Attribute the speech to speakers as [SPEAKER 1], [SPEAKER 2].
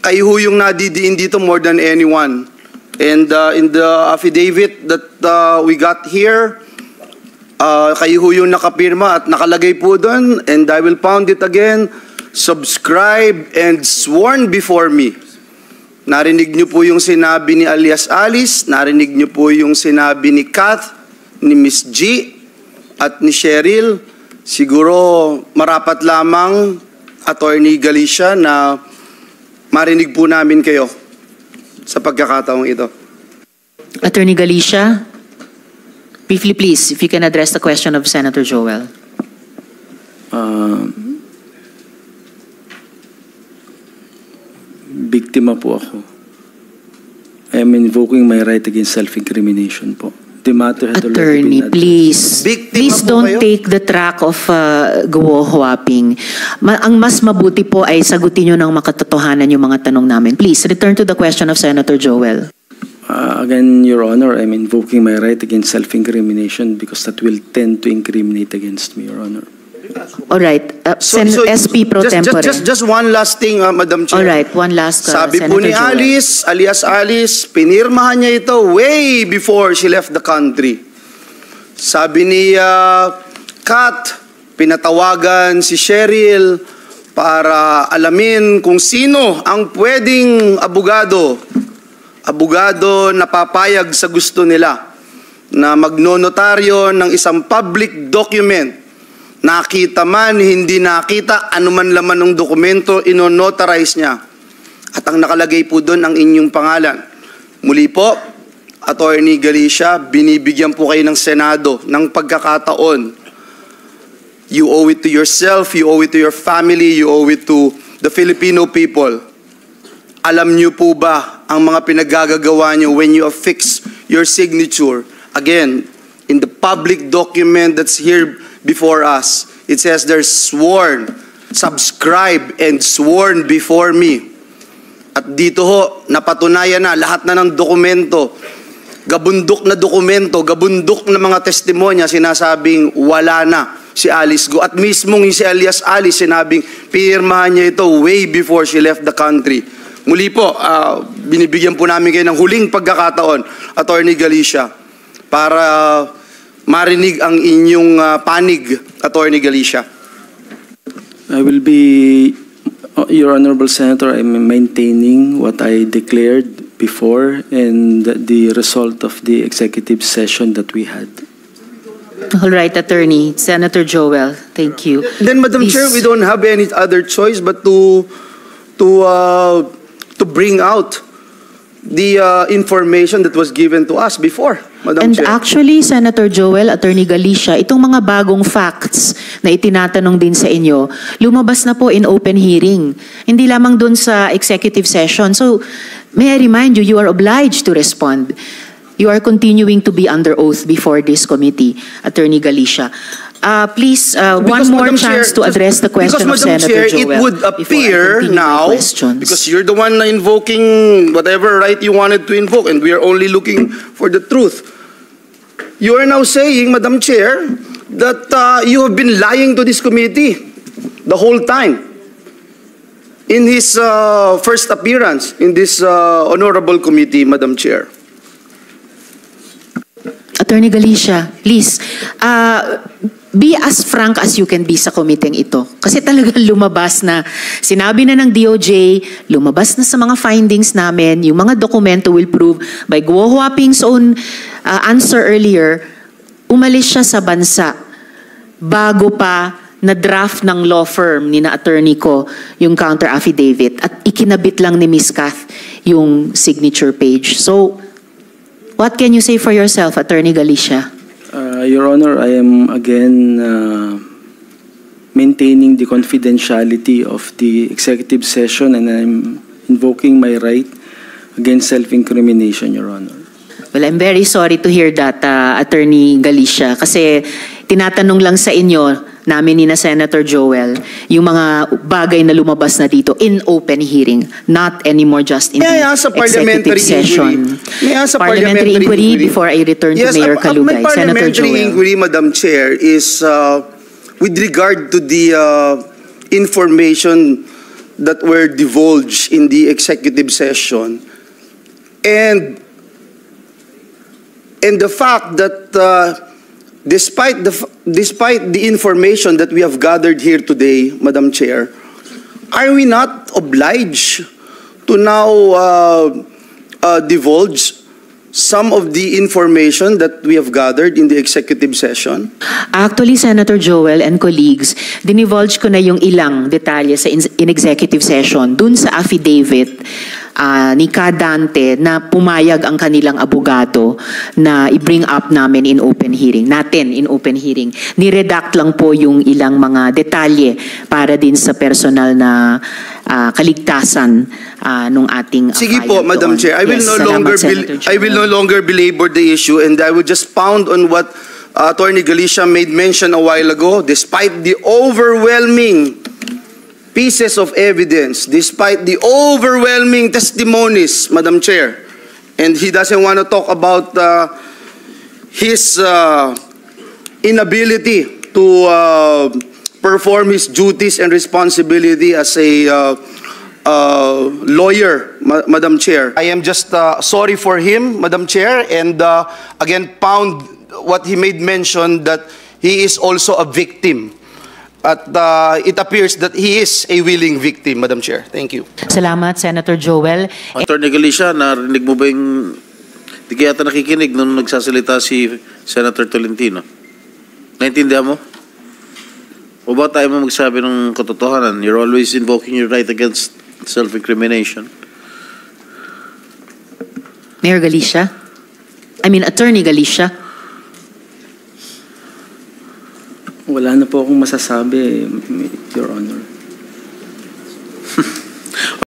[SPEAKER 1] kayo ho yung nadidiin dito more than anyone. And in the affidavit that we got here, kayo ho yung nakapirma at nakalagay po doon, and I will pound it again, subscribe and sworn before me. Narinig niyo po yung sinabi ni alias Alice, narinig niyo po yung sinabi ni Kath, ni Miss G, at ni Cheryl. Siguro marapat lamang, Attorney Galicia, na marinig po namin kayo sa pagkakataong ito.
[SPEAKER 2] Attorney Galicia, briefly please, if you can address the question of Senator Joel.
[SPEAKER 3] Biktima po ako. I am invoking my right against self-incrimination po. The matter has
[SPEAKER 2] Attorney, please. Please don't take the track of guwo-huaping. Ang mas mabuti po ay sagutin nyo ng makatotohanan yung mga tanong namin. Please, return to the question of Senator Joel.
[SPEAKER 3] Again, Your Honor, I'm invoking my right against self-incrimination because that will tend to incriminate against me, Your Honor.
[SPEAKER 2] All right. SP pro tempore.
[SPEAKER 1] Just one last thing, Madam Chair.
[SPEAKER 2] All right, one last.
[SPEAKER 1] Sabi po ni Alice, alias Alice, pinirmahan niya ito way before she left the country. Sabi ni Kat, pinatawagan si Cheryl para alamin kung sino ang pwedeng abogado na papayag sa gusto nila na magnonotaryo ng isang public document. Nakita man, hindi nakita, anuman laman ng dokumento, inonotarize niya. At ang nakalagay po doon ang inyong pangalan. Muli po, Attorney Galicia, binibigyan po kayo ng Senado ng pagkakataon. You owe it to yourself, you owe it to your family, you owe it to the Filipino people. Alam niyo po ba ang mga pinagagagawa niyo when you affix your signature? Again, in the public document that's here before us, it says there's sworn, subscribe, and sworn before me. At dito ho, napatunayan na lahat na ng dokumento, gabundok na dokumento, gabundok na mga testimonya, sinasabing wala na si Alice Go. At mismong si alias Alice, sinabing pirmahan niya ito way before she left the country. Muli po, binibigyan po namin kayo ng huling pagkakataon, Attorney Galicia, para marinig ang inyong panig, Attorney Galicia.
[SPEAKER 3] I will be, Your Honorable Senator, I'm maintaining what I declared before and the result of the executive session that we had.
[SPEAKER 2] All right, Attorney. Senator Joel, thank you.
[SPEAKER 1] Then, Madam Chair, we don't have any other choice but to bring out the information that was given to us before, Madam Chair.
[SPEAKER 2] Actually, Senator Joel, Attorney Galicia, itong mga bagong facts na itinatanong din sa inyo, lumabas na po in open hearing. Hindi lamang dun sa executive session. So, may I remind you, you are obliged to respond. You are continuing to be under oath before this committee, Attorney Galicia. Please, one more chance to address the question of Senator Joel.
[SPEAKER 1] Because, Madam Chair, it would appear now, because you're the one invoking whatever right you wanted to invoke, and we are only looking for the truth. You are now saying, Madam Chair, that you have been lying to this committee the whole time. In his first appearance in this honorable committee, Madam Chair.
[SPEAKER 2] Attorney Galicia, please, be as frank as you can be sa committee ito. Kasi talagang lumabas na, sinabi na ng DOJ, lumabas na sa mga findings namin, yung mga dokumento will prove by Guo Huaping's own answer earlier, umalis siya sa bansa bago pa na draft ng law firm ni na attorney ko yung counter affidavit at ikinabit lang ni Ms. Kath yung signature page. So, what can you say for yourself, Attorney Galicia?
[SPEAKER 3] Your Honor, I am again maintaining the confidentiality of the executive session and I'm invoking my right against self-incrimination, Your Honor.
[SPEAKER 2] Well, I'm very sorry to hear that, Attorney Galicia, kasi tinatanong lang sa inyo namin ni na Senator Joel yung mga bagay na lumabas na dito in open hearing, not anymore just in the executive session.
[SPEAKER 1] May I ask a
[SPEAKER 2] parliamentary inquiry before I return to Mayor Kalugay.
[SPEAKER 1] My
[SPEAKER 2] Senator
[SPEAKER 1] parliamentary
[SPEAKER 2] Joel.
[SPEAKER 1] inquiry, Madam Chair, is with regard to the information that were divulged in the executive session, and the fact that despite the information that we have gathered here today, Madam Chair, are we not obliged to now divulge some of the information that we have gathered in the executive session?
[SPEAKER 2] Actually, Senator Joel and colleagues, dinivulge ko na yung ilang detalye sa in executive session dun sa affidavit ni Kadante na pumayag ang kanilang abogado na i-bring up namin in open hearing. Ni-redact lang po yung ilang mga detalye para din sa personal na kaligtasan nung ating
[SPEAKER 1] Sige
[SPEAKER 2] file
[SPEAKER 1] po, Madam
[SPEAKER 2] doon.
[SPEAKER 1] Chair. I will no longer belabor the issue, and I would just pound on what Attorney Galicia made mention a while ago. Despite the overwhelming pieces of evidence, despite the overwhelming testimonies, Madam Chair, and he doesn't want to talk about his inability to perform his duties and responsibility as a lawyer, Madam Chair. I am just sorry for him, Madam Chair, and again pound what he made mention that he is also a victim. At it appears that he is a willing victim, Madam Chair. Thank you.
[SPEAKER 2] Salamat, Senator Joel.
[SPEAKER 4] Attorney Galicia, narinig mo ba yung... Di kaya ata nakikinig nung nagsasalita si Senator Tolentino? Naintindihan mo? O ba tayo mo magsabi ng katotohanan? You're always invoking your right against self-incrimination.
[SPEAKER 2] Mayor Galicia? Attorney Galicia?
[SPEAKER 3] Wala na po akong masasabi, Your Honor.